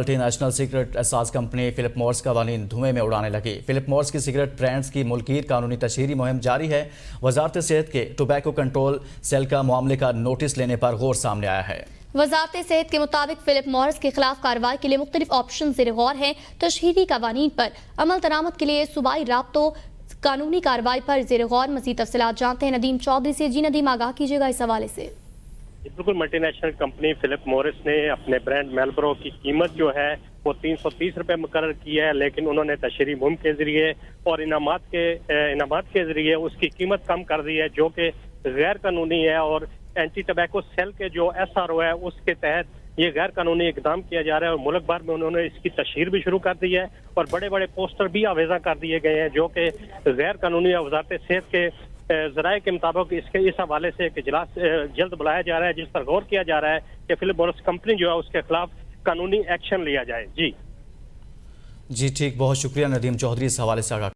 Multi national cigarette اساس company flip مورس قوانین دھوئیں میں اڑانے لگی۔ فلپ مورس کی سگریٹ برانڈز کی ملکیت قانونی تشہیری مہم جاری ہے۔ وزارت صحت کے ٹوبیکو کنٹرول سیل کا معاملے کا نوٹس لینے پر غور سامنے آیا ہے۔ وزارت صحت کے مطابق فلپ مورس کے خلاف کارروائی کے لیے مختلف آپشن زیر غور ہیں۔ تشہیری قوانین پر عمل درآمد کے لیے صوبائی رابطوں قانونی کارروائی پر زیر غور۔ مزید تفصیلات جانتے ہیں ندیم چودھری سے۔ جی ندیم، آگاہ کیجیے گا اس حوالے سے۔ بالکل، ملٹی نیشنل کمپنی فلپ مورس نے اپنے برانڈ میلبرو کی قیمت جو ہے وہ 330 روپے مقرر کی ہے، لیکن انہوں نے تشہیری مہم کے ذریعے اور انعامات کے ذریعے اس کی قیمت کم کر دی ہے، جو کہ غیر قانونی ہے۔ اور اینٹی ٹبیکو سیل کے جو SRO ہے اس کے تحت یہ غیر قانونی اقدام کیا جا رہا ہے، اور ملک بھر میں انہوں نے اس کی تشہیر بھی شروع کر دی ہے اور بڑے بڑے پوسٹر بھی آویزاں کر دیے گئے ہیں جو کہ غیر قانونی ہے۔ وزارت صحت کے ذرائع کے مطابق اس حوالے سے ایک اجلاس جلد بلایا جا رہا ہے، جس پر غور کیا جا رہا ہے کہ فلپ مورس کمپنی جو ہے اس کے خلاف قانونی ایکشن لیا جائے۔ جی ٹھیک، بہت شکریہ ندیم چودھری اس حوالے سے آگاہ